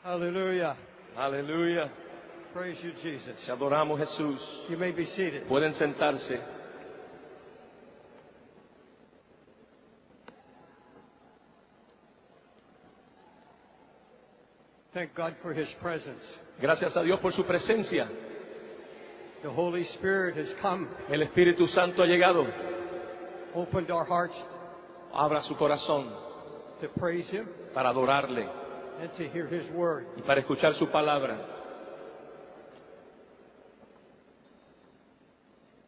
Hallelujah. Aleluya. Praise you, Jesus. Te adoramos, Jesús. You may be seated. Pueden sentarse. Thank God for His presence. Gracias a Dios por su presencia. The Holy Spirit has come, El Espíritu Santo ha llegado. opened our hearts Abra su corazón to praise Him para adorarle and to hear His word. y para escuchar su palabra.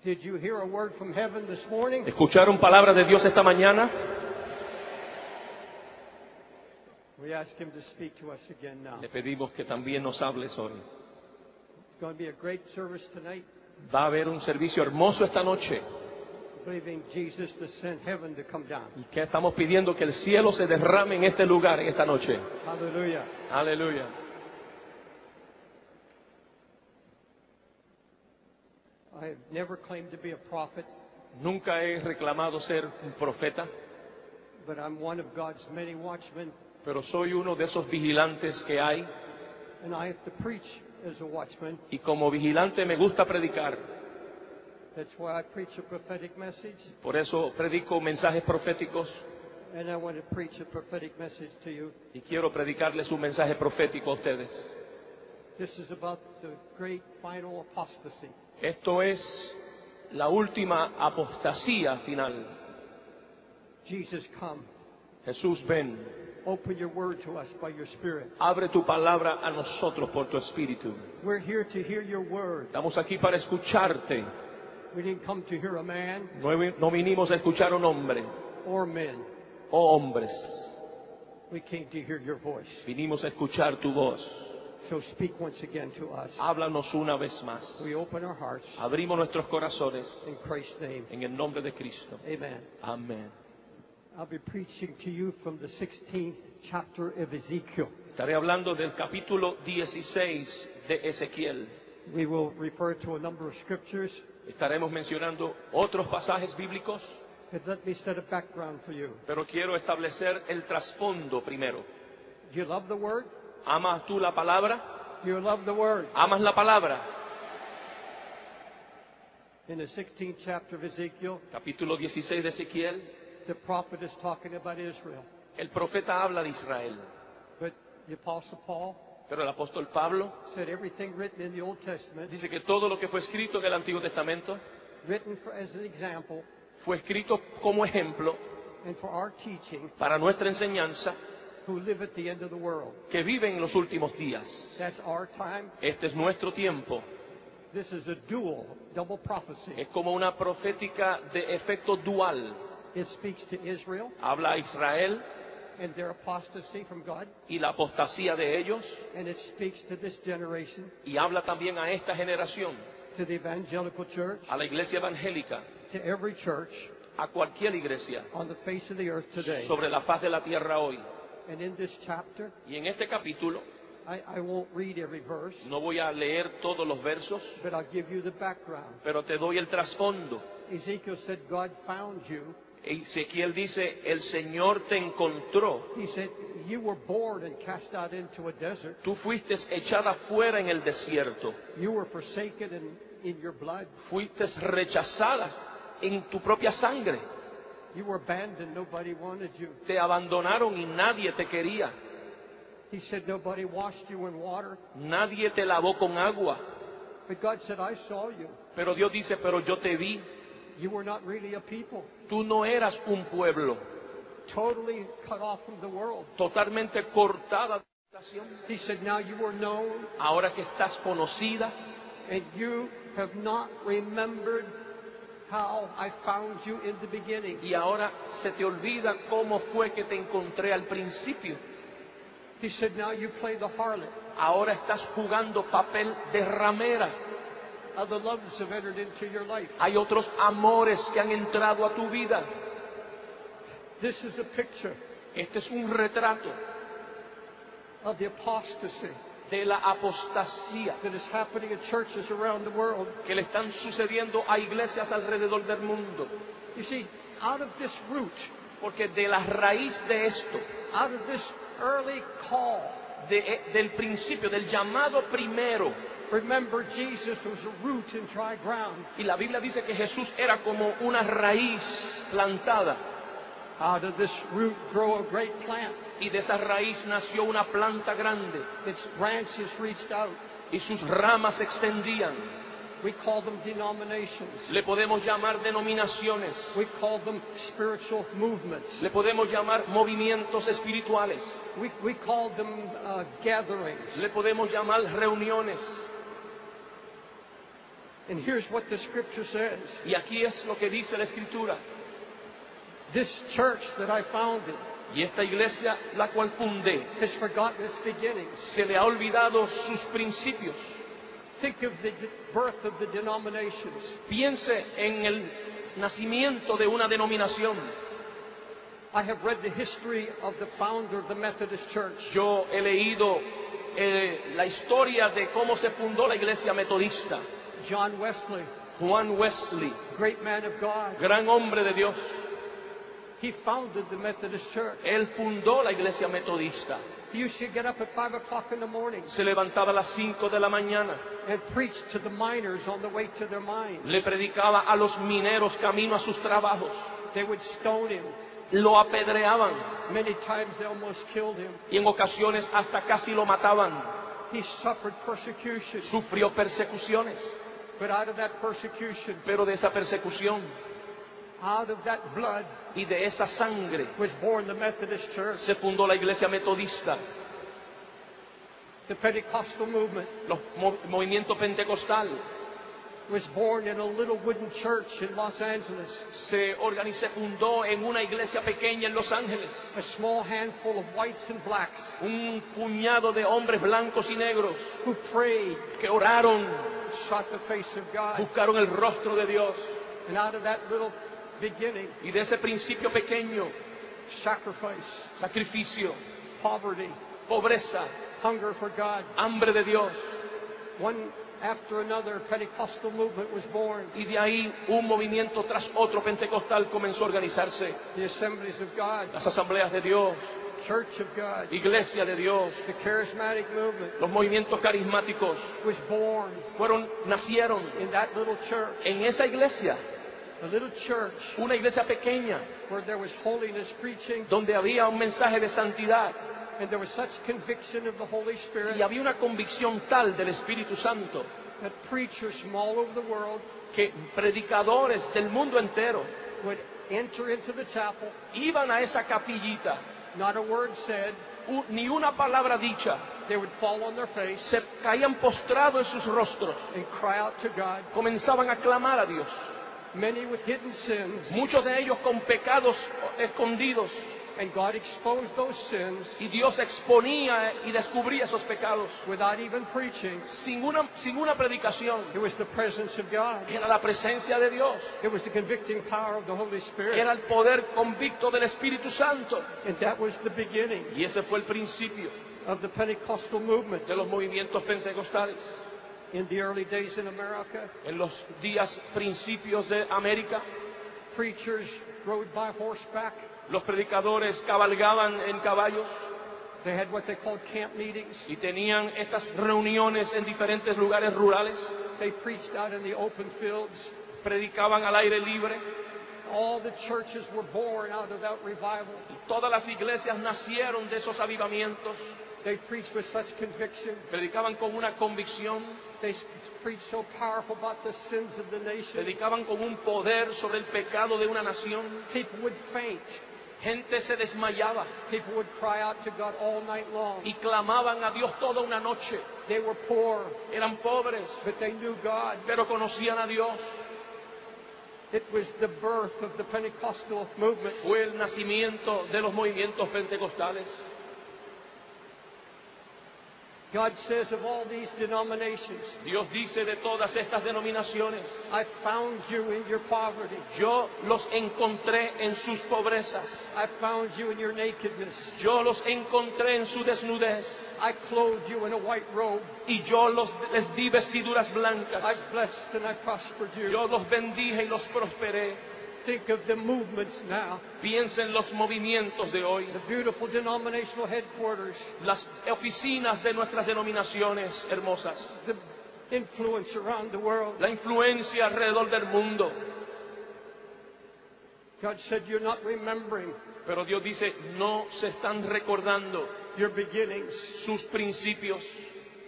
Did you hear a word from heaven this morning? ¿Escucharon palabra de Dios esta mañana? We ask Him to speak to us again now. Le pedimos que también nos hables hoy. It's going to be a great service tonight, Va a haber un servicio hermoso esta noche. believing Jesus to send heaven to come down. Y que estamos pidiendo que el cielo se derrame en este lugar, en esta noche. Hallelujah. Aleluya. I have never claimed to be a prophet, Nunca he reclamado ser un profeta, but I'm one of God's many watchmen, pero soy uno de esos vigilantes que hay. and I have to preach as a watchman. Y como vigilante me gusta predicar. That's why I preach a prophetic message, Por eso predico mensajes proféticos and I want to preach a prophetic message to you. y quiero predicarles un mensaje profético a ustedes. This is about the great final apostasy. Esto es la última apostasía final. Jesus, come. Jesús, ven, Open your word to us by your Spirit. abre tu palabra a nosotros por tu espíritu. We're here to hear your word. Estamos aquí para escucharte. We didn't come to hear a man No vinimos a escuchar a un hombre or men. o hombres. We came to hear your voice. Vinimos a escuchar tu voz. So speak once again to us. Háblanos una vez más. We open our hearts Abrimos nuestros corazones in Christ's name. en el nombre de Cristo. Amen. Amén. I'll be preaching to you from the 16th chapter of Ezekiel. Estaré hablando del capítulo 16 de Ezequiel. We will refer to a number of scriptures, Estaremos mencionando otros pasajes bíblicos, but let me set a background for you. pero quiero establecer el trasfondo primero. Do you love the word? ¿Amas tú la palabra? Do you love the word? ¿Amas la palabra? In the 16th chapter of Ezekiel, Capítulo 16 de Ezequiel, the prophet is talking about Israel. el profeta habla de Israel, But the apostle Paul pero el apóstol Pablo said everything written in the Old Testament, dice que todo lo que fue escrito en el Antiguo Testamento written as an example fue escrito como ejemplo and for our teaching, para nuestra enseñanza who live at the end of the world. que vive en los últimos días. That's our time. Este es nuestro tiempo. This is a double prophecy. Es como una profética de efecto dual. It speaks to Israel Habla a Israel and their apostasy from God, y la apostasía de ellos, and it speaks to this generation, y habla también a esta generación, to the evangelical church, a la iglesia evangélica, to every church a cualquier iglesia on the face of the earth today. sobre la faz de la tierra hoy. And in this chapter, Y en este capítulo I won't read every verse, no voy a leer todos los versos, but I'll give you the background. pero te doy el trasfondo. Ezekiel said, God found you. Ezequiel dice, el Señor te encontró. He said, you were born and cast out into a desert. Tú fuiste echada fuera en el desierto. You were forsaken in your blood. Fuiste rechazada en tu propia sangre. You were abandoned. Nobody wanted you. Te abandonaron y nadie te quería. He said, nobody washed you in water. Nadie te lavó con agua. But God said, I saw you. Pero Dios dice, pero yo te vi. You were not really a people. Tú no eras un pueblo. Totally cut off from the world. Totalmente cortada de la nación. He said, now you are known, Ahora que estás conocida and you have not remembered how I found you in the beginning. y ahora se te olvida cómo fue que te encontré al principio. He said, now you play the harlot. Ahora estás jugando papel de ramera. Other loves have entered into your life. Hay otros amores que han entrado a tu vida. This is a picture Este es un retrato of the apostasy de la apostasía that is happening in churches around the world. que le están sucediendo a iglesias alrededor del mundo. You see, out of this root, Porque de la raíz de esto, out of this early call, del principio, del llamado primero. Remember, Jesus was a root in dry ground. Y la Biblia dice que Jesús era como una raíz plantada. Out of this root grow a great plant. Y de esa raíz nació una planta grande. Its branches reached out. Y sus ramas se extendían. We call them denominations. Le podemos llamar denominaciones. We call them spiritual movements. Le podemos llamar movimientos espirituales. We call them gatherings. Le podemos llamar reuniones. And here's what the scripture says. Y aquí es lo que dice la Escritura. This church that I founded Y esta iglesia, la cual fundé, has forgotten its beginnings. se le ha olvidado sus principios. Think of the birth of the denominations. Piense en el nacimiento de una denominación. I have read the history of the founder of the Methodist Church. Yo he leído la historia de cómo se fundó la iglesia metodista. John Wesley, Juan Wesley, great man of God. gran hombre de Dios. He founded the Methodist Church. Él fundó la iglesia metodista. He used to get up at 5 o'clock in the morning Se levantaba a las 5 de la mañana. and preach to the miners on the way to their mines. Le predicaba a los mineros camino a sus trabajos. They would stone him. Lo apedreaban Many times they almost killed him. y en ocasiones hasta casi lo mataban. He suffered persecution. Sufrió persecuciones. But out of that persecution, Pero de esa persecución out of that blood, y de esa sangre was born the Methodist Church. se fundó la iglesia metodista. The Pentecostal movement Los movimiento pentecostal was born in a little wooden church in Los Angeles. se fundó en una iglesia pequeña en Los Ángeles. A small handful of whites and blacks Un puñado de hombres blancos y negros who prayed, que oraron, sought the face of God. buscaron el rostro de Dios. And out of that little beginning, Y de ese principio pequeño, sacrifice, sacrificio, poverty, pobreza, hunger for God, hambre de Dios. one after another, Pentecostal movement was born. Y de ahí un movimiento tras otro pentecostal comenzó a organizarse. The Assemblies of God, Las asambleas de Dios, Church of God, iglesia de Dios, the charismatic movement los movimientos carismáticos was born nacieron in that little church. en esa iglesia, A little church una iglesia pequeña where there was holiness preaching donde había un mensaje de santidad and there was such conviction of the Holy Spirit y había una convicción tal del Espíritu Santo that preachers from all over the world que predicadores del mundo entero would enter into the chapel, iban a esa capillita, not a word said, ni una palabra dicha, they would fall on their face se caían postrados en sus rostros, and cry out to God. comenzaban a clamar a Dios. Many with hidden sins, Muchos de ellos con pecados escondidos, and God exposed those sins y Dios exponía y descubría esos pecados without even preaching. sin una predicación. It was the presence of God. Era la presencia de Dios, It was the convicting power of the Holy Spirit. era el poder convicto del Espíritu Santo. And that was the beginning Y ese fue el principio of the Pentecostal movement. de los movimientos pentecostales. In the early days in America, En los días principios de América, preachers rode by horseback. los predicadores cabalgaban en caballos They had what they called camp meetings. y tenían estas reuniones en diferentes lugares rurales. They preached out in the open fields. Predicaban al aire libre. All the churches were born out of that revival. Y todas las iglesias nacieron de esos avivamientos. They preached with such conviction. Predicaban con una convicción. They preached so powerful about the sins of the nation. Predicaban con un poder sobre el pecado de una nación. People would faint. Gente se desmayaba People would cry out to God all night long. y clamaban a Dios toda una noche. They were poor, Eran pobres, but they knew God. pero conocían a Dios. It was the birth of the Pentecostal movement. Fue el nacimiento de los movimientos pentecostales. God says of all these denominations, Dios dice de todas estas denominaciones, I found you in your poverty. yo los encontré en sus pobrezas. I found you in your nakedness. Yo los encontré en su desnudez. I clothed you in a white robe. Y yo les di vestiduras blancas. I blessed and I prospered you. Yo los bendije y los prosperé. Think of the movements now. Piensa en los movimientos de hoy, The beautiful denominational headquarters. las oficinas de nuestras denominaciones hermosas, The influence around the world. la influencia alrededor del mundo. God said, you're not remembering Pero Dios dice, no se están recordando your beginnings. sus principios.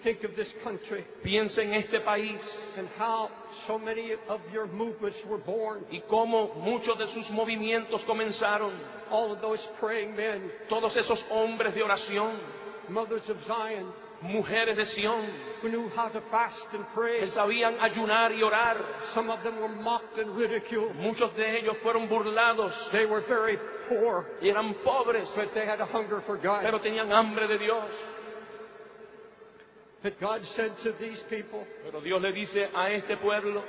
Think of this country Piensa en este país and how so many of your movements were born. y cómo muchos de sus movimientos comenzaron. All of those praying men, Todos esos hombres de oración, mothers of Zion, mujeres de Sión, who knew how to fast and pray. que sabían ayunar y orar. Some of them were mocked and ridiculed. Muchos de ellos fueron burlados They were very poor, y eran pobres, but they had a hunger for God. pero tenían hambre de Dios. But God said to these people, Pero Dios le dice a este pueblo,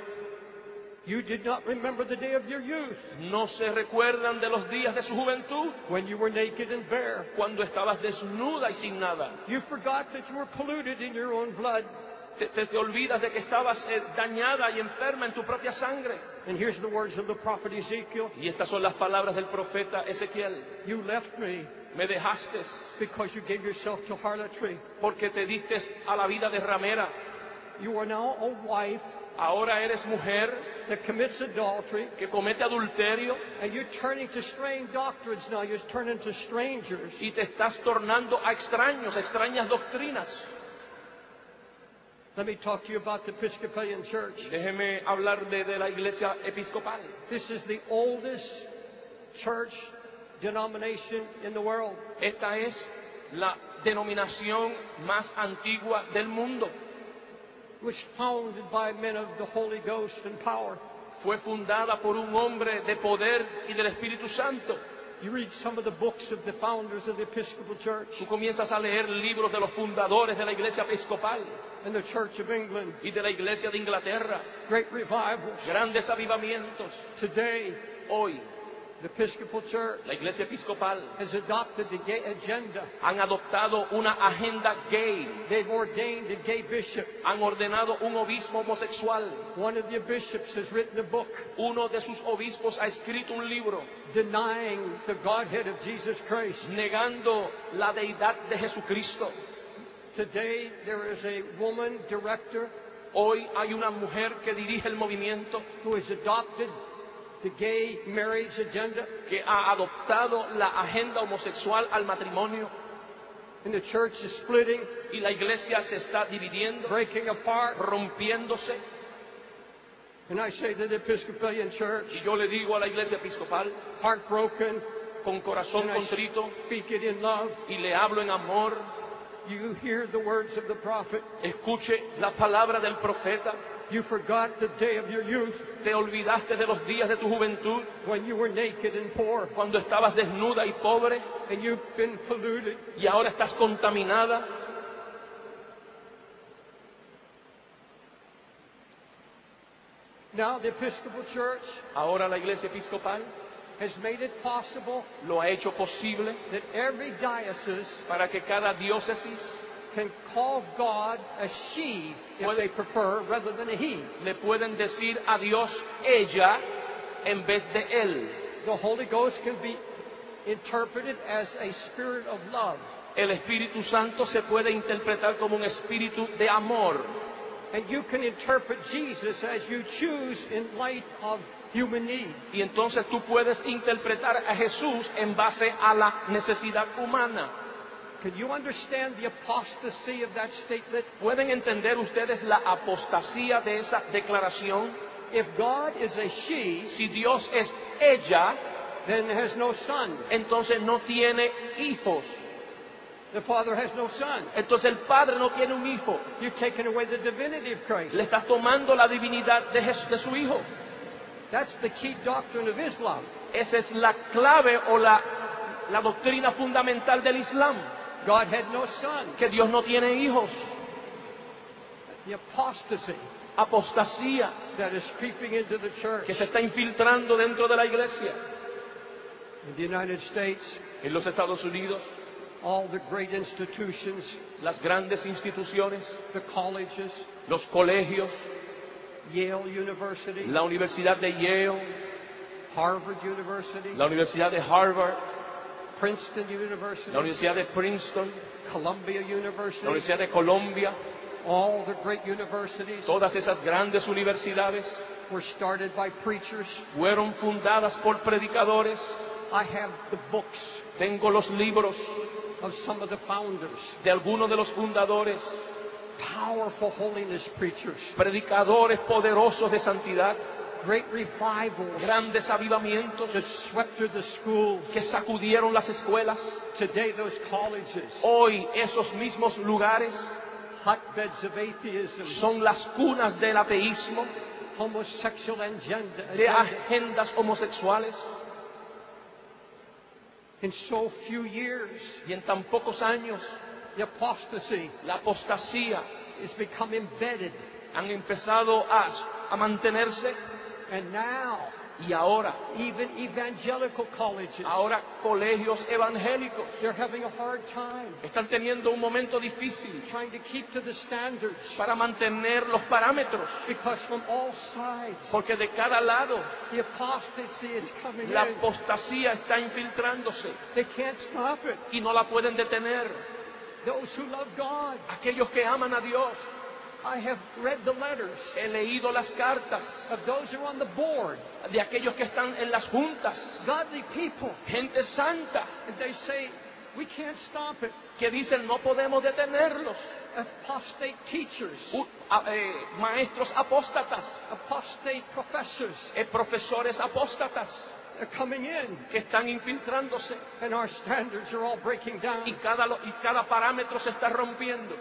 you did not remember the day of your youth, no se recuerdan de los días de su juventud, when you were naked and bare. cuando estabas desnuda y sin nada. You forgot that you were polluted in your own blood. Te olvidas de que estabas dañada y enferma en tu propia sangre. And here's the words of the prophet Ezekiel. Y estas son las palabras del profeta Ezequiel. You left me Me dejaste because you gave yourself to harlotry. porque te diste a la vida de ramera. You are now a wife Ahora eres mujer that commits adultery, que comete adulterio and you're turning to strange doctrines now. You're turning to strangers. y te estás tornando a extraños, extrañas doctrinas. Let me talk to you about the Episcopalian Church. Déjeme hablar de la iglesia episcopal. This is the oldest church denomination in the world. Esta es la denominación más antigua del mundo. It was founded by men of the Holy Ghost and power. Fue fundada por un hombre de poder y del Espíritu Santo. You read some of the books of the founders of the Episcopal Church Tú comienzas a leer libros de los fundadores de la iglesia episcopal and the Church of England. y de la iglesia de Inglaterra. Great revivals. Grandes avivamientos. Today, Hoy, the Episcopal Church la iglesia episcopal has adopted the gay agenda. han adoptado una agenda gay. They've ordained a gay bishop. Han ordenado un obispo homosexual. One of the bishops has written a book Uno de sus obispos ha escrito un libro denying the Godhead of Jesus Christ. negando la deidad de Jesucristo. Today, there is a woman director Hoy hay una mujer que dirige el movimiento who has adopted the gay marriage agenda, que ha adoptado la agenda homosexual al matrimonio and the church is splitting, y la iglesia se está dividiendo, breaking apart. rompiéndose. And I say to the Episcopalian Y Church, yo le digo a la iglesia episcopal, heartbroken, con corazón and I contrito, speak it in love. y le hablo en amor, You hear the words of the prophet. escuche la palabra del profeta. You forgot the day of your youth Te olvidaste de los días de tu juventud, when you were naked and poor, cuando estabas desnuda y pobre, and you've been polluted. y ahora estás contaminada. Now the Episcopal Church Ahora la iglesia episcopal has made it possible lo ha hecho posible that every diocese para que cada diócesis can call God a she, if they prefer, rather than a he. le pueden decir a Dios ella en vez de él. The Holy Ghost can be interpreted as a spirit of love. El Espíritu Santo se puede interpretar como un espíritu de amor. And you can interpret Jesus as you choose in light of human need. Y entonces tú puedes interpretar a Jesús en base a la necesidad humana. Can you understand the apostasy of that statement? ¿Pueden entender ustedes la apostasía de esa declaración? If God is a she, Si Dios es ella, then has no son. entonces no tiene hijos. The Father has no son. Entonces el Padre no tiene un hijo. You've taken away the divinity of Christ. Le estás tomando la divinidad de su hijo. That's the key doctrine of Islam. Esa es la clave o la doctrina fundamental del Islam. God had no son. Que Dios no tiene hijos. The apostasy Apostasía that is creeping into the church. que se está infiltrando dentro de la iglesia. In the United States, En los Estados Unidos, all the great institutions, las grandes instituciones, the colleges, los colegios, Yale University, la Universidad de Yale, Harvard University, la Universidad de Harvard, Princeton University, la Universidad de Princeton, Columbia la University, Universidad de Colombia, all the great universities todas esas grandes universidades were started by preachers. fueron fundadas por predicadores. I have the books Tengo los libros of some of the founders, de algunos de los fundadores, powerful holiness preachers, predicadores poderosos de santidad, great revivals grandes avivamientos that swept through the schools. que sacudieron las escuelas. Today those colleges, Hoy esos mismos lugares hotbeds of atheism, son las cunas del ateísmo, homosexual agenda. de agendas homosexuales. In so few years, Y en tan pocos años, the apostasy la apostasía has become embedded. han empezado a mantenerse. And now, Y ahora even evangelical colleges, colegios evangélicos they're having a hard time están teniendo un momento difícil trying to keep to the standards, para mantener los parámetros, because from all sides, porque de cada lado the apostasy is coming la in. apostasía está infiltrándose They can't stop it. y no la pueden detener. Those who love God, Aquellos que aman a Dios, I have read the letters he leído las cartas of those who are on the board, de aquellos que están en las juntas, godly people, gente santa, and they say, we can't stop it. que dicen no podemos detenerlos. Apostate teachers, Maestros apóstatas, apostate professors profesores apóstatas are coming in, que están infiltrándose and our standards are all breaking down. y cada parámetro se está rompiendo.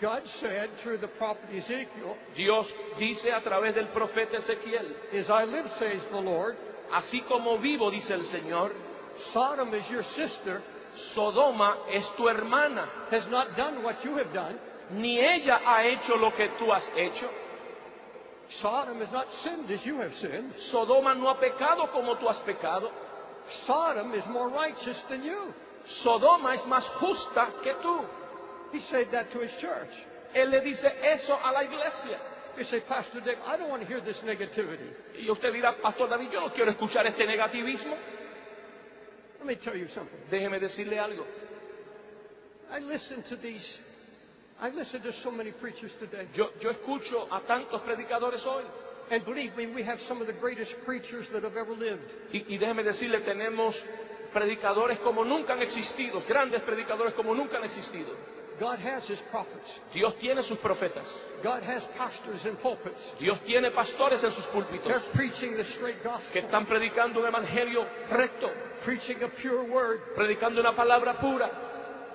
God said through the prophet Ezekiel, Dios dice a través del profeta Ezequiel, as I live, says the Lord, así como vivo, dice el Señor, Sodom is your sister, Sodoma es tu hermana, has not done what you have done. ni ella ha hecho lo que tú has hecho. Sodom has not sinned as you have sinned. Sodoma no ha pecado como tú has pecado. Sodom is more righteous than you. Sodoma es más justa que tú. He said that to his church. Él le dice eso a la iglesia. You say, Pastor Dick, I don't want to hear this negativity. Y usted dirá, Pastor David, yo no quiero escuchar este negativismo. Let me tell you something. Déjeme decirle algo. I listen to so many preachers today. Yo escucho a tantos predicadores hoy. And believe me, we have some of the greatest preachers that have ever lived. Y déjeme decirle, tenemos predicadores como nunca han existido, grandes predicadores como nunca han existido. God has his prophets. Dios tiene sus profetas. God has pastors in pulpits. Dios tiene pastores en sus They're púlpitos preaching the straight que gospel, están predicando un evangelio recto, preaching a pure word. predicando una palabra pura.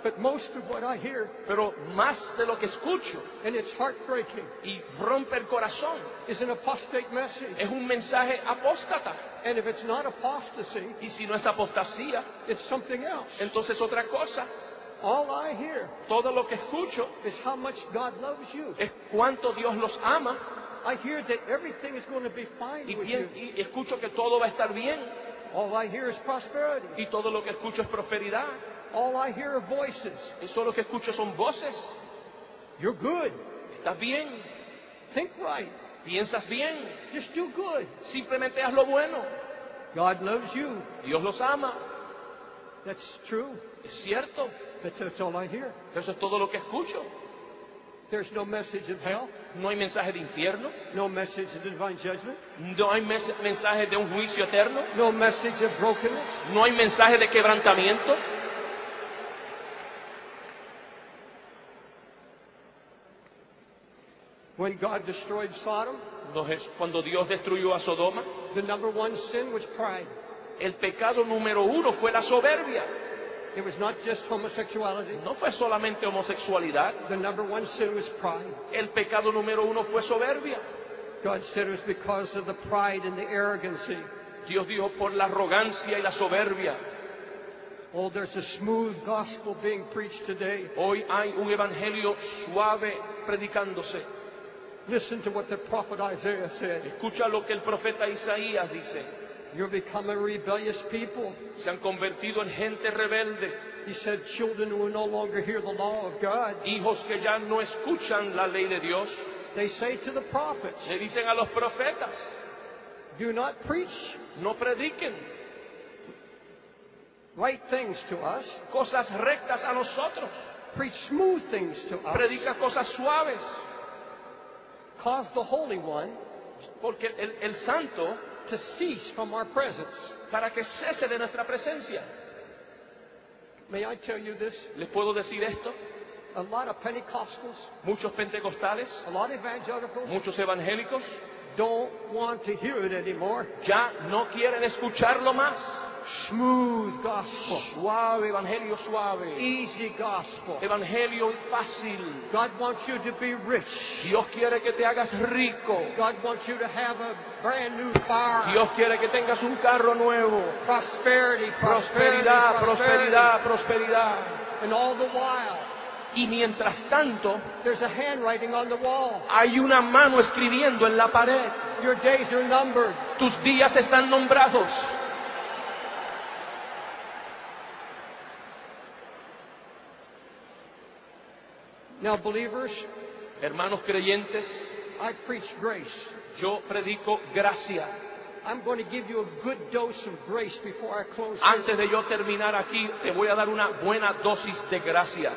But most of what I hear, Pero más de lo que escucho and it's heartbreaking, y rompe el corazón, is an apostate message. es un mensaje apóstata. And if it's not apostasy, Y si no es apostasía, it's something else. entonces otra cosa. All I hear Todo lo que escucho is how much God loves you. es cuánto Dios los ama I hear that everything is going to be fine with you. y escucho que todo va a estar bien. All I hear is prosperity. Y todo lo que escucho es prosperidad. All I hear are voices. Eso lo que escucho son voces. You're good. Estás bien, Think right. piensas bien, Just do good. simplemente haz lo bueno. God loves you. Dios los ama, That's true. es cierto. That's all I hear. Eso es todo lo que escucho. There's no message of hell. No hay mensaje de infierno, No message of divine judgment. no hay mensaje de un juicio eterno, No message of brokenness. no hay mensaje de quebrantamiento. When God destroyed Sodom, Cuando Dios destruyó a Sodoma, the number one sin was pride. el pecado número uno fue la soberbia. It was not just homosexuality. No fue solamente homosexualidad, The number one sin was pride. el pecado número uno fue soberbia. God said it was because of the pride and the arrogancy. Dios dijo por la arrogancia y la soberbia. Oh, there's a smooth gospel being preached today. Hoy hay un evangelio suave predicándose. Listen to what the prophet Isaiah said. Escucha lo que el profeta Isaías dice. You've become a rebellious people. Se han convertido en gente rebelde, He said, children who will no longer hear the law of God. hijos que ya no escuchan la ley de Dios. They say to the prophets, Le dicen a los profetas, Do not preach No prediquen right things to us. cosas rectas a nosotros. Preach smooth things to us. Predica cosas suaves. Cause the Holy One Porque el santo, to cease from our presence. para que cese de nuestra presencia. May I tell you this? ¿Les puedo decir esto? A lot of Pentecostals, Muchos pentecostales, a lot of evangelicals muchos evangélicos, don't want to hear it anymore. ya no quieren escucharlo más. Smooth gospel, Suave, evangelio suave. easy gospel. Evangelio fácil. God wants you to be rich. Dios quiere que te hagas rico. God wants you to have a brand new car. Dios quiere que tengas un carro nuevo. Prosperity, prosperity, Prosperidad, prosperity. prosperidad, prosperidad. And all the while, Y mientras tanto, there's a handwriting on the wall. hay una mano escribiendo en la pared. Your days are numbered. Tus días están nombrados. Now, believers, Hermanos creyentes, I preach grace. yo predico gracia. I'm going to give you a good dose of grace before I close here. Antes de yo terminar aquí, te voy a dar una buena dosis de gracia.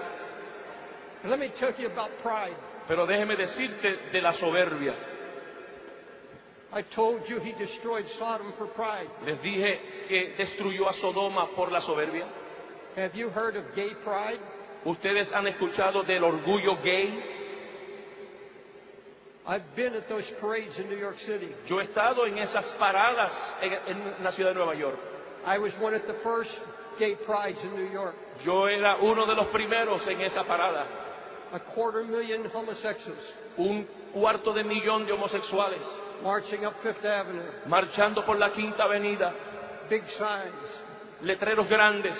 And let me tell you about pride. Pero déjeme decirte de la soberbia. I told you he destroyed Sodom for pride. Les dije que destruyó a Sodoma por la soberbia. Have you heard of gay pride? ¿Ustedes han escuchado del orgullo gay? I've been at those parades in New York City. Yo he estado en esas paradas en la ciudad de Nueva York. I was one of the first gay prides in New York. Yo era uno de los primeros en esa parada. 250,000 homosexuals 250,000 de homosexuales marching up Fifth Avenue. marchando por la Quinta Avenida. Big signs. Letreros grandes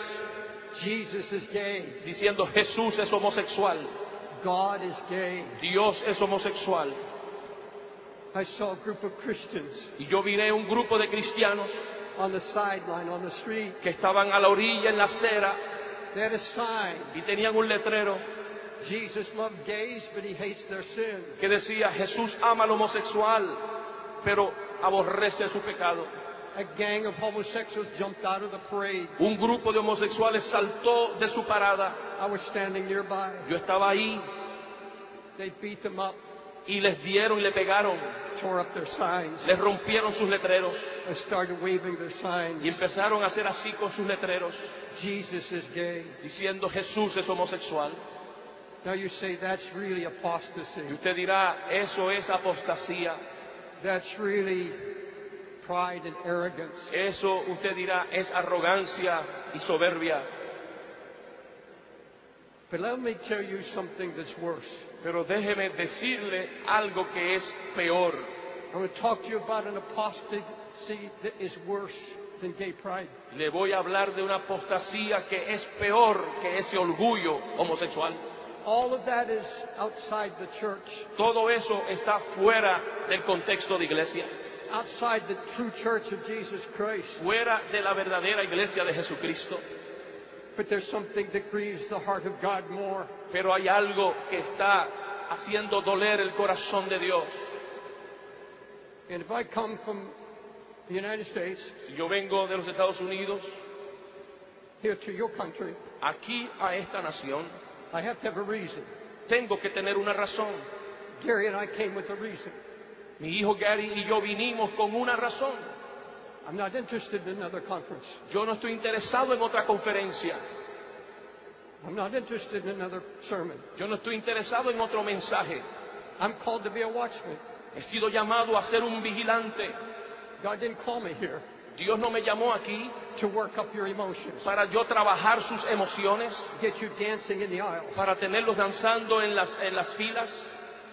Jesus is gay. diciendo Jesús es homosexual. God is gay. Dios es homosexual. I saw a group of Christians Y yo miré un grupo de cristianos on the sideline, on the street. que estaban a la orilla en la acera They had a sign. y tenían un letrero Jesus loved gays, but he hates their sin. que decía Jesús ama al homosexual, pero aborrece su pecado. A gang of homosexuals jumped out of the parade. Un grupo de homosexuales saltó de su parada. I was standing nearby. Yo estaba ahí They beat them up, y les dieron y le pegaron. tore up their signs. Les rompieron sus letreros They started waving their signs. y empezaron a hacer así con sus letreros, Jesus is gay. diciendo Jesús es homosexual. Now you say that's really apostasy. Y usted dirá, eso es apostasía. That's really pride and arrogance. Eso usted dirá es arrogancia y soberbia. But let me tell you something that's worse. Pero déjeme decirle algo que es peor. I'm going to talk to you about an apostasy that is worse than gay pride. Le voy a hablar de una apostasía que es peor que ese orgullo homosexual. All of that is outside the church, Todo eso está fuera del contexto de iglesia, outside the true church of Jesus Christ. fuera de la verdadera iglesia de Jesucristo. But there's something that grieves the heart of God more. Pero hay algo que está haciendo doler el corazón de Dios. And if I come from the United States Si yo vengo de los Estados Unidos here to your country, aquí a esta nación, I have to have a reason. tengo que tener una razón. Gary and I came with a reason. Mi hijo Gary y yo vinimos con una razón. I'm not interested in another conference. Yo no estoy interesado en otra conferencia. I'm not interested in another sermon. Yo no estoy interesado en otro mensaje. I'm called to be a watchman. He sido llamado a ser un vigilante. God didn't call me here Dios no me llamó aquí to work up your emotions, para yo trabajar sus emociones, get you dancing in the aisles. para tenerlos danzando en las filas.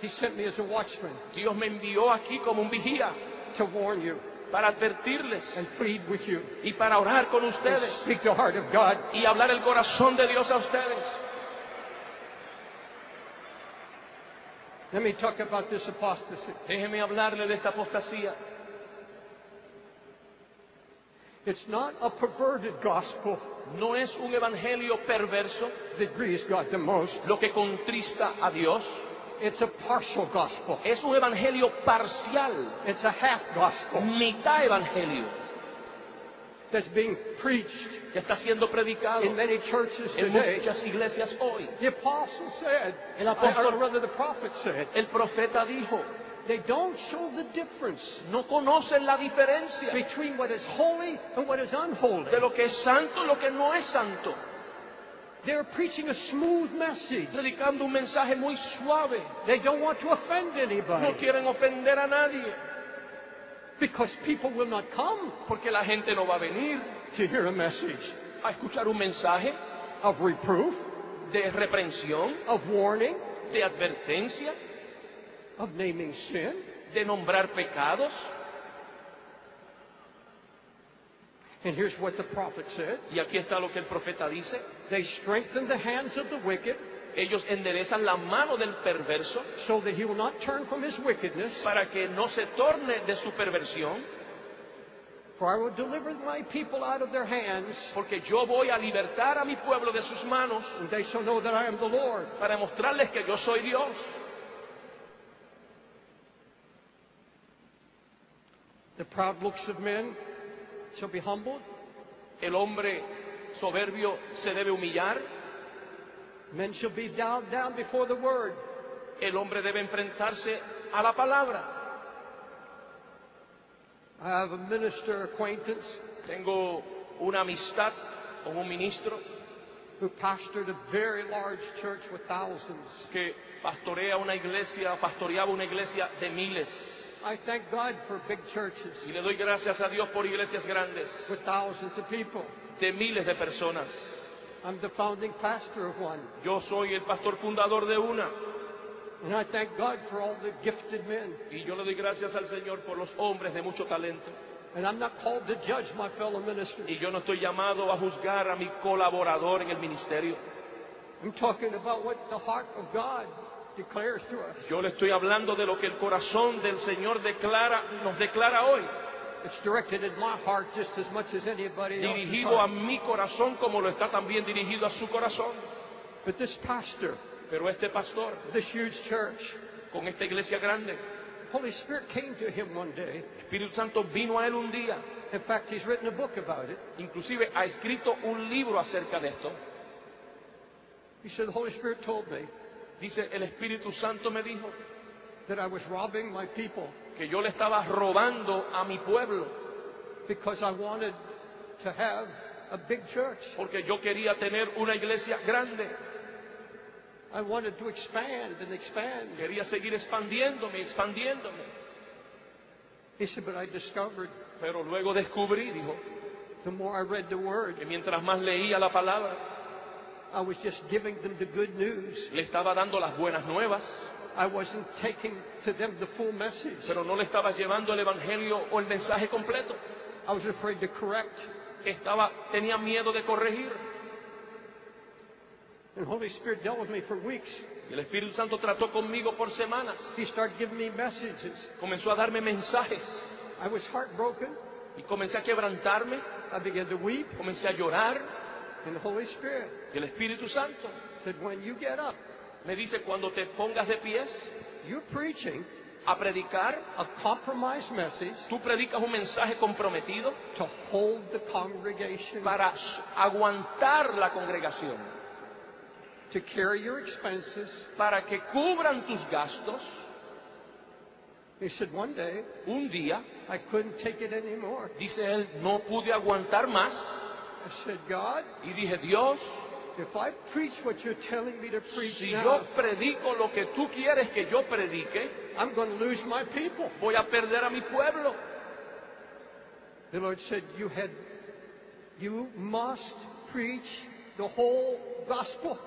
He sent me as a watchman Dios me envió aquí como un vigía to warn you para advertirles and plead with you y para orar con and ustedes speak the heart of God. y hablar el corazón de Dios a ustedes. Let me talk about this apostasy. Déjeme hablarle de esta apostasía. It's not a perverted gospel No es un evangelio perverso that grieves God the most. lo que contrista a Dios. It's a partial gospel. Es un evangelio parcial, It's a half gospel mitad evangelio, that's being preached que está siendo predicado in many churches en today. muchas iglesias hoy. The apostle said, El apóstol- or rather the prophet said, El profeta dijo, they don't show the difference no conocen la diferencia between what is holy and what is unholy. de lo que es santo y lo que no es santo. They're preaching a smooth message. Predicando un mensaje muy suave. They don't want to offend No anybody quieren ofender a nadie, because people will not come porque la gente no va a venir to hear a message a escuchar un mensaje of reproof, de reprensión, of warning, de advertencia, of naming sin. de nombrar pecados. And here's what the prophet said. Y aquí está lo que el profeta dice. They strengthen the hands of the wicked Ellos enderezan la mano del perverso so that he will not turn from his wickedness. para que no se torne de su perversión, For I will deliver my people out of their hands, porque yo voy a libertar a mi pueblo de sus manos and they shall know that I am the Lord. para mostrarles que yo soy Dios. The proud looks of men shall be humbled. El hombre soberbio se debe humillar. Men shall be bowed down before the word. El hombre debe enfrentarse a la palabra. I have a minister acquaintance Tengo una amistad con un ministro who pastored a very large church with thousands. que pastoreaba una iglesia de miles. I thank God for big churches Y le doy gracias a Dios por iglesias grandes, with thousands of people. de miles de personas. I'm the founding pastor of one. Yo soy el pastor fundador de una. And I thank God for all the gifted men. Y yo le doy gracias al Señor por los hombres de mucho talento. And I'm not called to judge my fellow ministers. Y yo no estoy llamado a juzgar a mi colaborador en el ministerio. I'm talking about what the heart of God declares to us. Yo le estoy hablando de lo que el corazón del Señor nos declara hoy. It's directed at my heart just as much as anybody else's Dirigido a heart. mi corazón como lo está también dirigido a su corazón. But this pastor, Pero este pastor, this huge church, con esta iglesia grande, Holy Spirit came to him one day. el Espíritu Santo vino a él un día. In fact, he's written a book about it. Inclusive ha escrito un libro acerca de esto. He said, the Holy Spirit told me Dice, el Espíritu Santo me dijo that I was robbing my people que yo le estaba robando a mi pueblo because I wanted to have a big church. porque yo quería tener una iglesia grande. I wanted to expand and expand. Quería seguir expandiéndome. He said, but I discovered Pero luego descubrí, dijo, the more I read the word, que mientras más leía la palabra, I was just giving them the good news. le estaba dando las buenas nuevas, I wasn't taking to them the full message. pero no le estaba llevando el evangelio o el mensaje completo. I was afraid to correct. Tenía miedo de corregir. And Holy Spirit dealt with me for weeks. Y el Espíritu Santo trató conmigo por semanas. He started giving me messages. Comenzó a darme mensajes I was heartbroken. y comencé a quebrantarme, I began to weep. comencé a llorar. And the Holy Spirit Y el Espíritu Santo said, when you get up, me dice, cuando te pongas de pies you're preaching a predicar, a compromised message tú predicas un mensaje comprometido to hold the congregation, para aguantar la congregación, to carry your expenses. para que cubran tus gastos. He said, one day, Un día, I couldn't take it anymore. dice él, no pude aguantar más I said, God, y dije, Dios, if I preach what you're telling me to preach si now, yo predico lo que tú quieres que yo predique, I'm going to lose my people. voy a perder a mi pueblo. The Lord said, you must preach the whole gospel.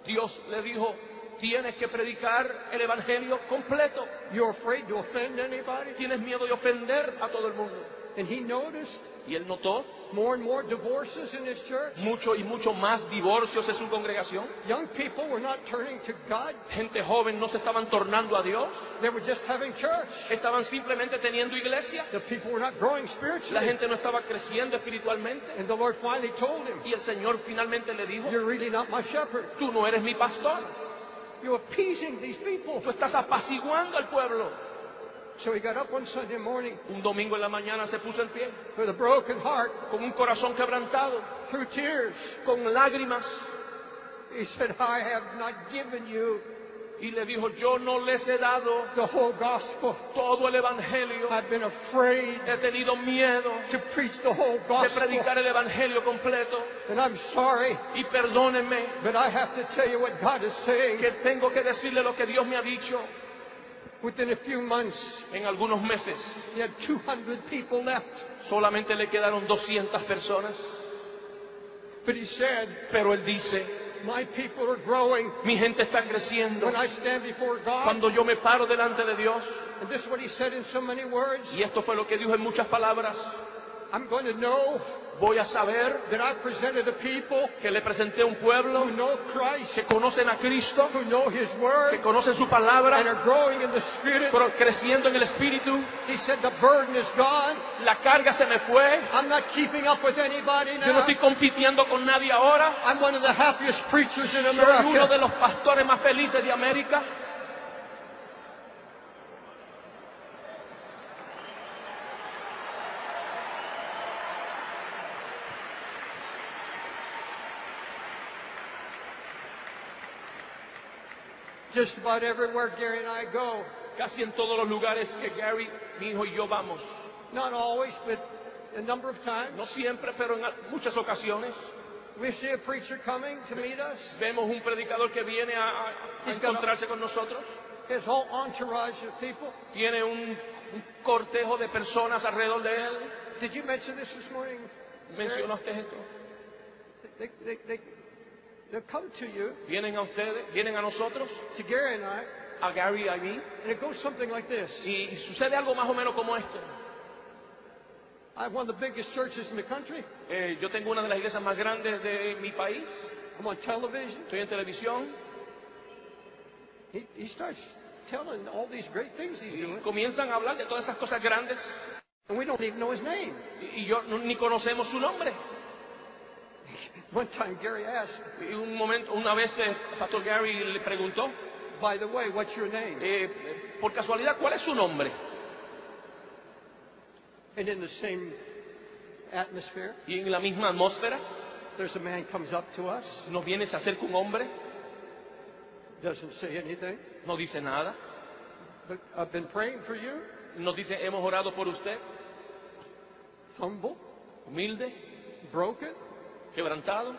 Dios le dijo, tienes que predicar el evangelio completo. You're afraid to offend anybody? Tienes miedo de ofender a todo el mundo. And he noticed Y él notó more and more divorces in his church. mucho y mucho más divorcios en su congregación. Young people were not turning to God. Gente joven no se estaban tornando a Dios, They were just having church. estaban simplemente teniendo iglesia. The people were not growing La spiritually. gente no estaba creciendo espiritualmente. And the Lord finally told him, Y el Señor finalmente le dijo, you're really not my shepherd. tú no eres mi pastor. You're appeasing these people. Tú estás apaciguando al pueblo. So he got up one Sunday morning Un domingo en la mañana se puso en pie, with a broken heart, con un corazón quebrantado, through tears. con lágrimas, He said, I have not given you y le dijo, yo no les he dado the whole gospel. todo el evangelio. I've been afraid He tenido miedo to preach the whole de gospel. predicar el evangelio completo. And I'm sorry, Y perdónenme but I have to tell you what God is saying. que tengo que decirle lo que Dios me ha dicho. Within a few months, En algunos meses he had 200 people left. solamente le quedaron 200 personas. But he said, Pero él dice, my people are growing. mi gente está creciendo. When I stand before God, Cuando yo me paro delante de Dios, and this is what he said in so many words, y esto fue lo que dijo en muchas palabras, I'm going to know voy a saber that I presented a people que le presenté a un pueblo who know Christ, que conocen a Cristo, who know his que word, conocen su and palabra, are growing in the Spirit. pero creciendo en el Espíritu. He said, the burden is gone. La carga se me fue. I'm not keeping up with anybody Yo no now. estoy compitiendo con nadie ahora. I'm one of the happiest preachers in Soy uno de America. los pastores más felices de América. Just about everywhere Gary and I go, Casi en todos los lugares que Gary, mi hijo y yo vamos. not always, but a number of times, No siempre, pero en muchas ocasiones we see a preacher coming to meet us. vemos un predicador que viene a encontrarse con nosotros. His whole entourage of people. Tiene un cortejo de personas alrededor de él. Did you mention this morning? ¿Mencionó usted esto? They'll come to you, Vienen a ustedes, vienen a nosotros, to Gary and I, a Gary y a mí, and it goes something like this. y sucede algo más o menos como esto. I have one of the biggest churches in the country. Yo tengo una de las iglesias más grandes de mi país. I'm on television. Estoy en televisión He starts telling all these great things he's y doing, comienzan a hablar de todas esas cosas grandes and we don't even know his name. y yo ni conocemos su nombre. One time Gary asked, Y una vez Pastor Gary le preguntó, by the way, what's your name? por casualidad, ¿cuál es su nombre? And in the same atmosphere, Y en la misma atmósfera there's a man comes up to us, nos viene, se acerca un hombre, doesn't say anything, no dice nada, but I've been praying for you, nos dice, hemos orado por usted, humble, humilde, broken, quebrantado,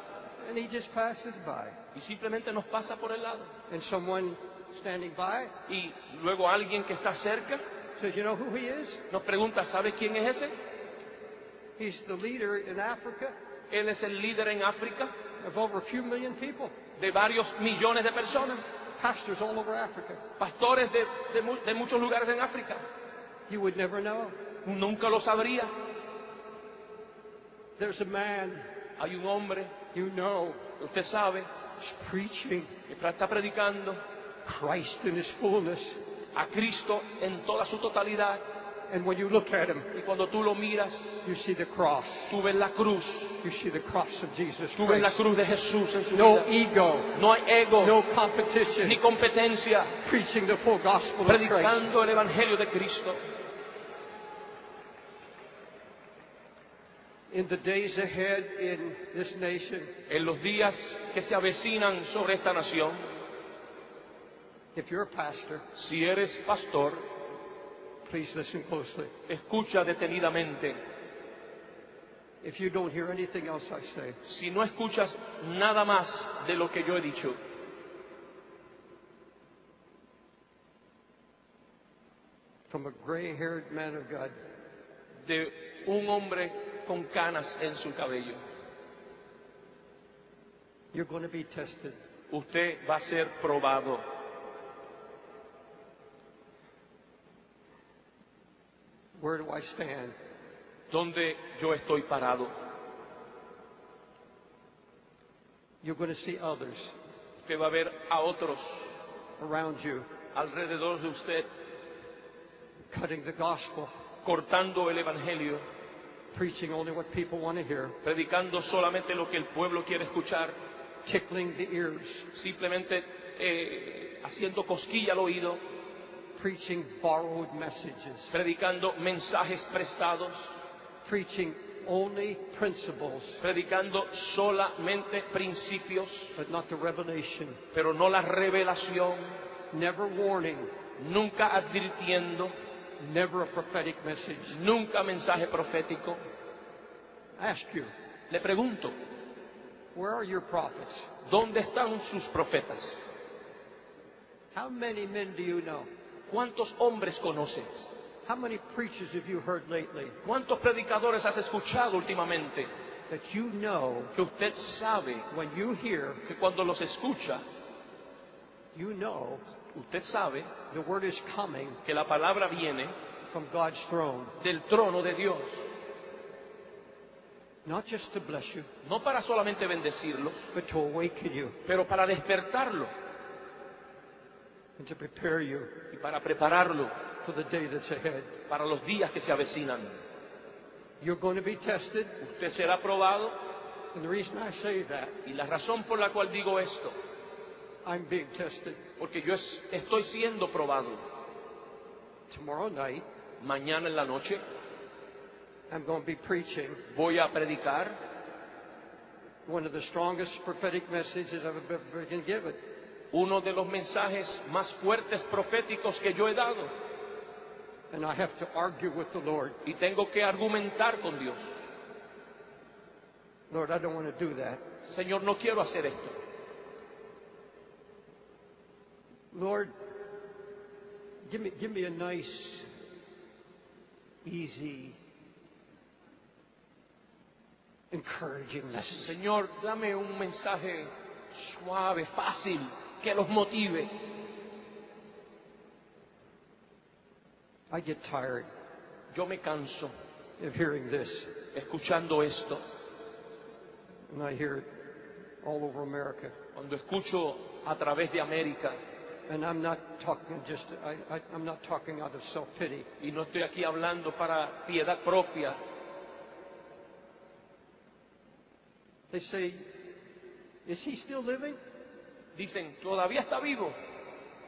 and he just passes by. y simplemente nos pasa por el lado. And someone standing by Y luego alguien que está cerca says, you know who he is? nos pregunta, ¿sabe quién es ese? He's the leader in Africa Él es el líder en África of over a few million people, de varios millones de personas, pastors all over Africa. pastores de muchos lugares en África. You would never know. Nunca lo sabría. There's a man Hay un hombre, you know usted sabe, is preaching que está predicando Christ in his fullness. a Cristo en toda su totalidad. And when you look at him, Y cuando tú lo miras, you see the cross. tú ves la cruz, You see the cross of Jesus tú ves la Christ. cruz de Jesús en su No vida. ego, No hay ego, no competition. ni competencia, Preaching the full gospel of Christ. predicando el Evangelio de Cristo. In the days ahead in this nation, En los días que se avecinan sobre esta nación, if you're a pastor, si eres pastor, please listen closely. escucha detenidamente. If you don't hear anything else I say, Si no escuchas nada más de lo que yo he dicho, from a gray-haired man of God, de un hombre con canas en su cabello, you're going to be tested. usted va a ser probado. Where do I stand? ¿Dónde yo estoy parado? You're going to see others Usted va a ver a otros around you alrededor de usted cutting the gospel, cortando el Evangelio, preaching only what people want to hear, predicando solamente lo que el pueblo quiere escuchar, tickling the ears, simplemente haciendo cosquilla al oído, preaching borrowed messages, predicando mensajes prestados, preaching only principles, predicando solamente principios, but not the revelation, pero no la revelación, never warning, nunca advirtiendo, never a prophetic message. nunca mensaje profético. I ask you, Le pregunto, where are your prophets? ¿dónde están sus profetas? How many men do you know? ¿Cuántos hombres conoces? How many preachers have you heard lately ¿Cuántos predicadores has escuchado últimamente? that you know Que usted sabe when you hear, que cuando los escucha, you know usted sabe the word is coming que la palabra viene from God's throne, del trono de Dios, not just to bless you, no para solamente bendecirlo, but to awaken you pero para despertarlo and to prepare you y para prepararlo for the day that's ahead. para los días que se avecinan. You're going to be tested, Usted será probado, and the reason I say that, y la razón por la cual digo esto, I'm being tested. porque yo estoy siendo probado. Tomorrow night, Mañana en la noche I'm going to be preaching voy a predicar one of the strongest prophetic messages I've ever been given. uno de los mensajes más fuertes proféticos que yo he dado, And I have to argue with the Lord. y tengo que argumentar con Dios. Lord, I don't want to do that. Señor, no quiero hacer esto. Lord, give me a nice, easy, encouraging message. Señor, dame un mensaje suave, fácil, que los motive. I get tired Yo me canso of hearing this, escuchando esto. and I hear it all over America. Cuando escucho a través de América, And I'm not talking I'm not talking out of self-pity. y no estoy aquí hablando para piedad propia. They say, is he still living? Dicen, todavía está vivo.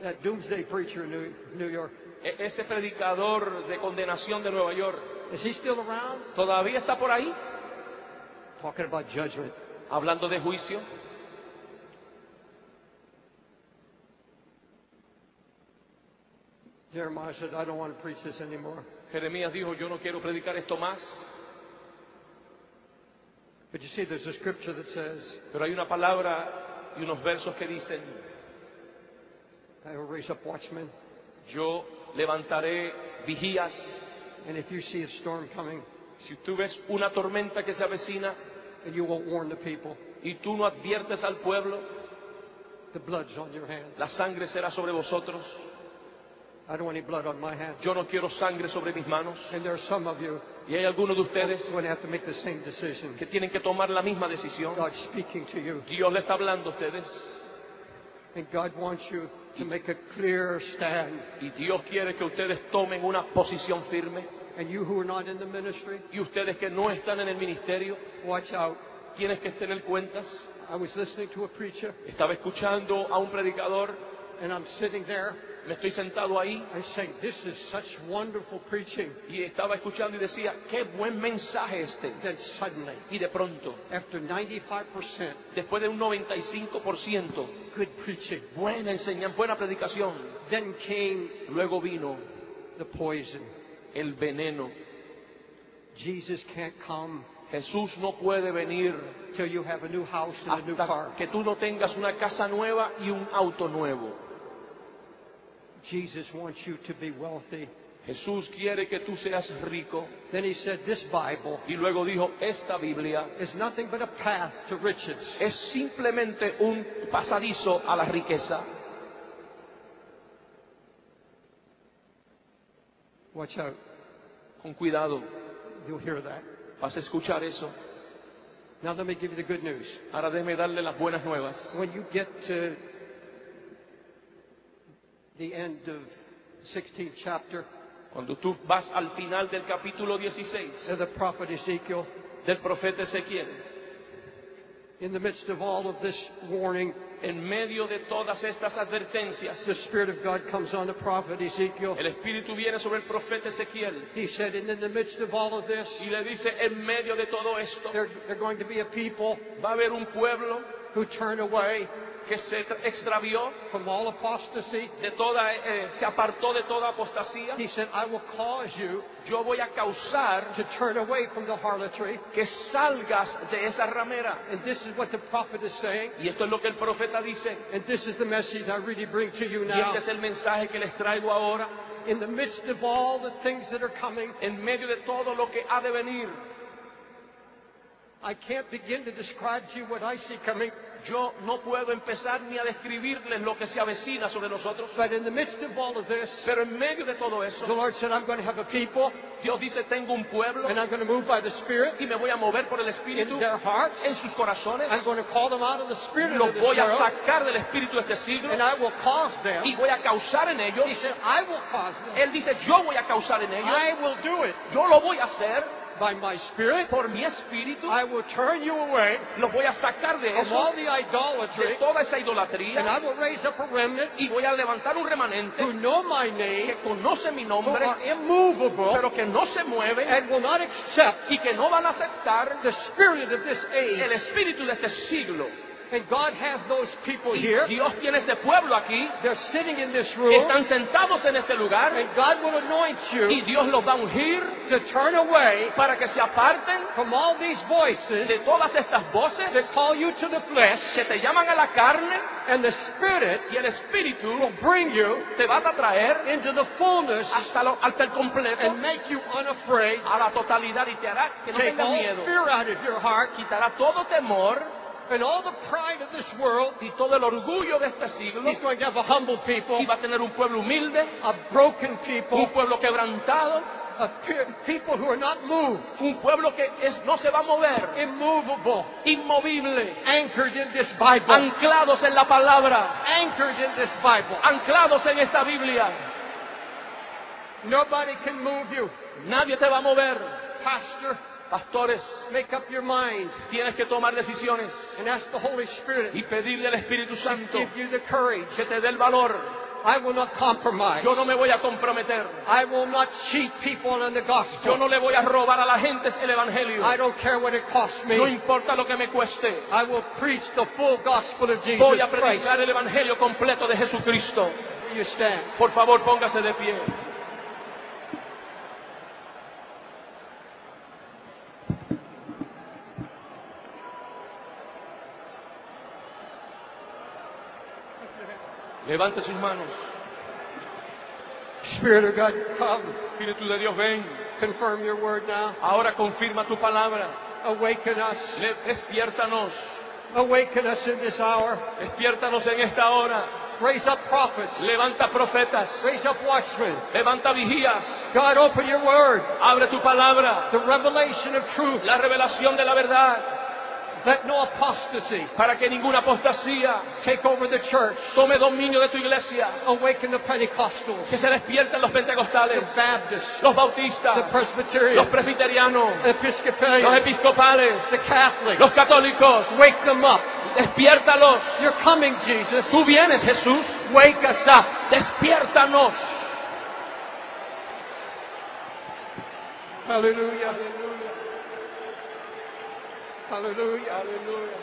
That doomsday preacher in New York, Ese predicador de condenación de Nueva York, is he still around? todavía está por ahí, Talking about judgment. hablando de juicio. Jeremiah said, I don't want to preach this anymore. Jeremías dijo, yo no quiero predicar esto más. But you see, there's a scripture that says, Pero hay una palabra y unos versos que dicen, I will raise up watchmen, yo levantaré vigías. and if you see a storm coming, Si tú ves una tormenta que se avecina and you won't warn the people, y tú no adviertes al pueblo, the blood's on your hand. la sangre será sobre vosotros. I don't want any blood on my hand. Yo no quiero sangre sobre mis manos. And there are some of you Y hay algunos de who ustedes are going to have to make the same decision. que tienen que tomar la misma decisión. God's speaking to you, Dios le está hablando a ustedes and God wants you to make a clear stand. y Dios quiere que ustedes tomen una posición firme. And you who are not in the ministry, Y ustedes que no están en el ministerio, watch out. tienes que tener cuentas. I was listening to a preacher, Estaba escuchando a un predicador, and I'm sitting there. me estoy sentado ahí I say, this is such wonderful preaching. y estaba escuchando y decía, qué buen mensaje este. Then suddenly, Y de pronto, after 95% después de un 95%, good preaching, buena enseñanza, buena predicación, then came luego vino the poison. el veneno. Jesus can't come Jesús no puede venir till you have a new house and a new car. hasta que tú no tengas una casa nueva y un auto nuevo. Jesus wants you to be wealthy. Jesús quiere que tú seas rico. Then he said, this Bible Y luego dijo, esta Biblia is nothing but a path to riches. es simplemente un pasadizo a la riqueza. Watch out. Con cuidado, You'll hear that. vas a escuchar eso. Now let me give you the good news. Ahora déjeme darle las buenas nuevas. When you get to the end of 16th chapter Cuando tú vas al final del capítulo 16 of the prophet Ezekiel, del profeta Ezequiel, In the midst of all of this warning, En medio de todas estas advertencias, the Spirit of God comes on the prophet Ezekiel. el Espíritu viene sobre el profeta Ezequiel He said, and in the midst of all of this, y le dice, en medio de todo esto, they're going to be a people va a haber un pueblo who turn away que se extravió from all apostasy. de toda, se apartó de toda apostasía. He said, I will cause you Yo voy a causar to turn away from the harlotry. que salgas de esa ramera. And this is what the prophet is saying. Y esto es lo que el profeta dice. And this is the message I really bring to you Y now. este es el mensaje que les traigo ahora. In the midst of all the things that are coming, En medio de todo lo que ha de venir, I can't begin to describe to you what I see coming. yo no puedo empezar ni a describirles lo que se avecina sobre nosotros. But in the midst of all of this, Pero en medio de todo the eso, Lord said, I'm going to have a people, Dios dice, tengo un pueblo and I'm going to move by the Spirit y me voy a mover por el in Espíritu their hearts. en sus corazones. I'm going to call them out of the spirit Los of this voy a world, sacar del espíritu de este siglo and I will cause them. y voy a causar en ellos. He said, I will cause them. Él dice, yo voy a causar en ellos. I will do it Yo lo voy a hacer by my Spirit. por mi espíritu. I will turn you away Los voy a sacar de from eso, all the de idolatry, toda esa and idolatría, I will raise up a remnant y voy a levantar un who remanente know my name, que conoce mi who nombre, are immovable, pero que no se mueve and will not accept y que no van a aceptar the spirit of this el age. espíritu de este siglo. And God has those people Y here. Dios tiene ese pueblo aquí, They're sitting in this room, están sentados en este lugar, and God will anoint y you Dios los va a ungir to turn away para que se aparten from all these voices de todas estas voces that call you to the flesh, que te llaman a la carne, and the Spirit y el espíritu will bring you te va a traer into the fullness hasta el completo, and make you unafraid. a la totalidad, y te hará que no Take tengas all miedo, fear out of your heart quitará todo temor and all the pride of this world. y todo el orgullo de este siglo, He's going to have a humble people, y va a tener un pueblo humilde, a broken un people, pueblo quebrantado, people who are not moved, un pueblo que no se va a mover, immovable, inmovible, anchored in this Bible, anclados en la palabra, anchored in this Bible. anclados en esta Biblia. Nobody can move you. Nadie te va a mover. Pastor, Pastores, make up your mind tienes que tomar decisiones and ask the Holy Spirit y pedirle al Espíritu to Santo give you the courage. que te dé el valor. I will not compromise. Yo no me voy a comprometer. I will not cheat people on the Yo gospel. no le voy a robar a la gente el evangelio. I don't care what it costs No me. importa lo que me cueste. I will preach the full gospel of Jesus Voy a Christ. predicar el evangelio completo de Jesucristo. You stand. Por favor, póngase de pie. Levante sus manos. Spirit of God, come. Espíritu de Dios, ven. Confirm your word now. Ahora confirma tu palabra. Awaken us. Despiértanos. Awaken us in this hour. Despiértanos en esta hora. Raise up prophets. Levanta profetas. Raise up watchmen. Levanta vigías. God, open your word. Abre tu palabra. The revelation of truth. La revelación de la verdad. Let no apostasy Para que ninguna apostasía take over the church. tome dominio de tu iglesia. Awaken the Pentecostals, Que se despierten los the pentecostales, Baptists, los the bautistas, los Presbyterians, presbiterianos, the los Episcopalians, episcopales, the Catholics. los católicos. Wake them up. Despiértalos. You're coming, Jesus. Tú vienes, Jesús. Wake us up. Despiértanos. Hallelujah. Hallelujah. Aleluya.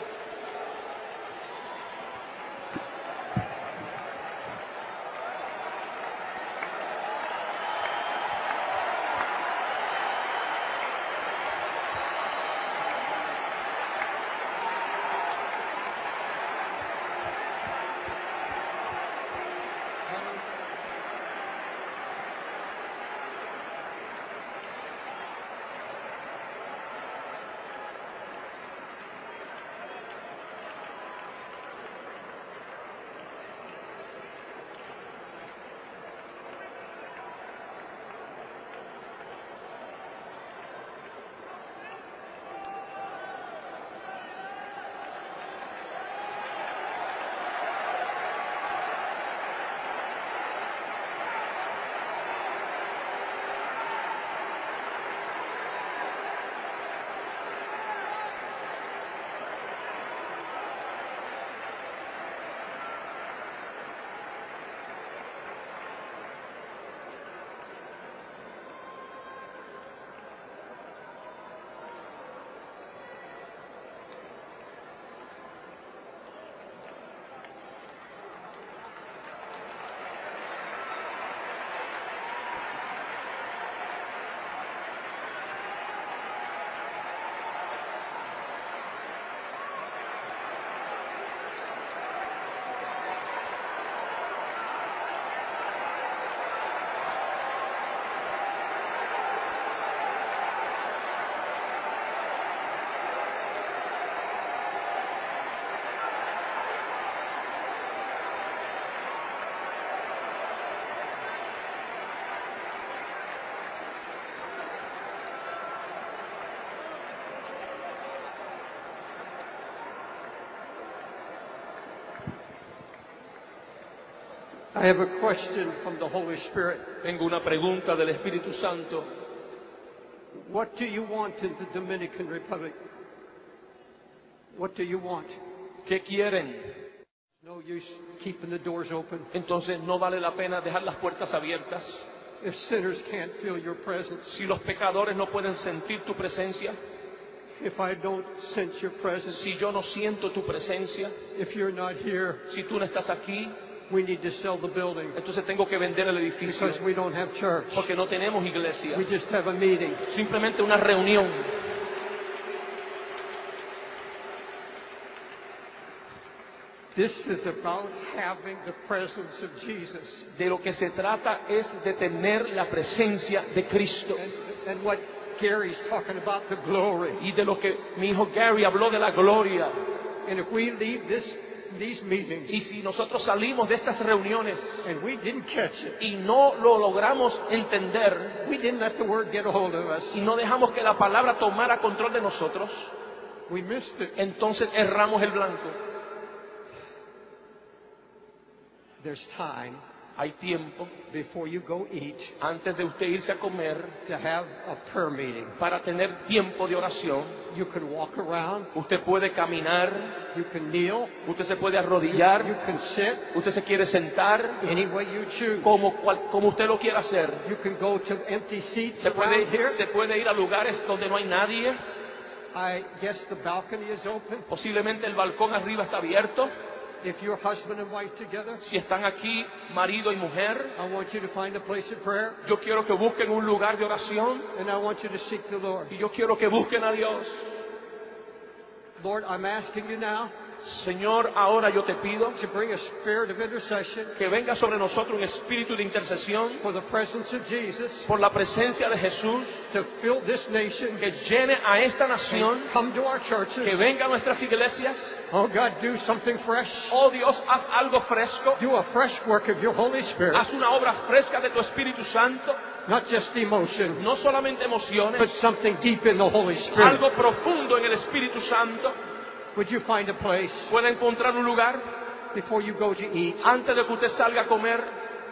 I have a question from the Holy Spirit. Tengo una pregunta del Espíritu Santo. What do you want in the Dominican Republic? What do you want? ¿Qué quieren? No use keeping the doors open. Entonces no vale la pena dejar las puertas abiertas. If sinners can't feel your presence, Si los pecadores no pueden sentir tu presencia, if I don't sense your presence, si yo no siento tu presencia, if you're not here, si tú no estás aquí, we need to sell the building entonces tengo que vender el edificio because we don't have church. porque no tenemos iglesia. We just have a meeting. Simplemente una reunión. This is about having the presence of Jesus. De lo que se trata es de tener la presencia de Cristo. And what Gary's talking about, the glory. Y de lo que mi hijo Gary habló de la gloria. And if we leave these meetings Y si nosotros salimos de estas reuniones and we didn't catch it, y no lo logramos entender we didn't let the word get a hold of us, y no dejamos que la palabra tomara control de nosotros, we missed it. entonces erramos el blanco. There's time Hay tiempo before you go eat antes de usted irse a comer to have a prayer meeting. para tener tiempo de oración. You can walk around, Usted puede caminar, you can kneel, usted se puede you arrodillar, can sit, usted se quiere sentar any way you choose. como usted lo quiera hacer. You can go to empty seats Se around here. puede ir a lugares donde no hay nadie. I guess the balcony is open. Posiblemente el balcón arriba está abierto. If you're husband and wife together, Si están aquí marido y mujer, I want you to find a place of prayer, yo quiero que busquen un lugar de oración and I want you to seek the Lord. y yo quiero que busquen a Dios. Lord, I'm asking you now Señor, ahora yo te pido to bring a spirit of intercession que venga sobre nosotros un espíritu de intercesión for the presence of Jesus por la presencia de Jesús, to fill this nation, que llene a esta nación, come to our churches. que venga a nuestras iglesias. Oh God, do something fresh. Oh Dios, haz algo fresco, Do a fresh work of your Holy Spirit, haz una obra fresca de tu Espíritu Santo, not just emotion, no solamente but emociones, something deep in the Holy Spirit. algo profundo en el Espíritu Santo. Would you find a place Puede encontrar un lugar before you go to eat antes de que usted salga a comer.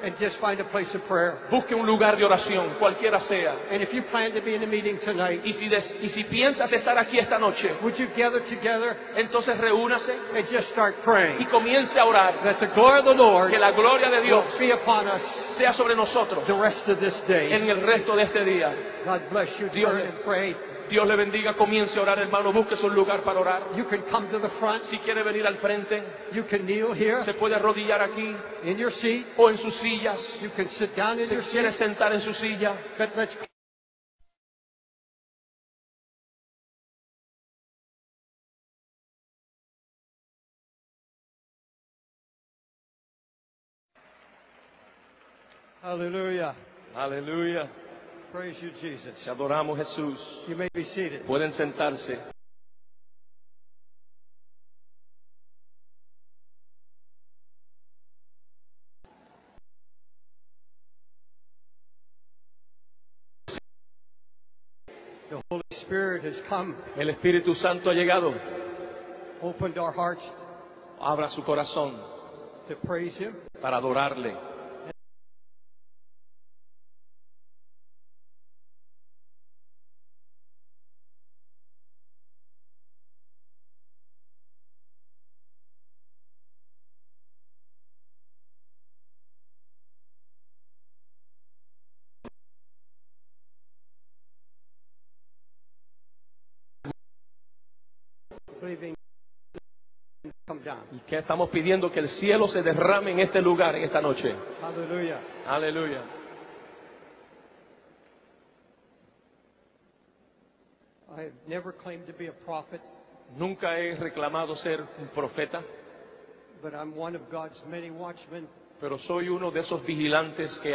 and just find a place of prayer? Busque un lugar de oración, cualquiera sea. And if you plan to be in a meeting tonight, Y si piensas estar aquí esta noche, would you gather together entonces reúnase and just start y praying comience a orar. that the glory of the Lord Que la gloria de will Dios be upon us sea sobre nosotros the rest of this day? en el resto de este día. God bless you. Dios Turn le- and pray. Dios le bendiga, comience a orar, hermano. Busque un lugar para orar. You can come to the front. Si quiere venir al frente, You can kneel here se puede arrodillar aquí in your seat. o en sus sillas. You can sit down in Se your quiere seat. sentar en su silla. But let's Hallelujah. Aleluya. Praise you, Jesus. Te adoramos, Jesús. You may be seated. Pueden sentarse. The Holy Spirit has come, El Espíritu Santo ha llegado. opened our hearts Abra su corazón to praise Him. para adorarle. Believing come down. ¿Y qué estamos pidiendo? Que el cielo se derrame en este lugar, en esta noche. Hallelujah. Aleluya. I have never claimed to be a prophet, Nunca he reclamado ser un profeta, but I'm one of God's many watchmen pero soy uno de esos vigilantes que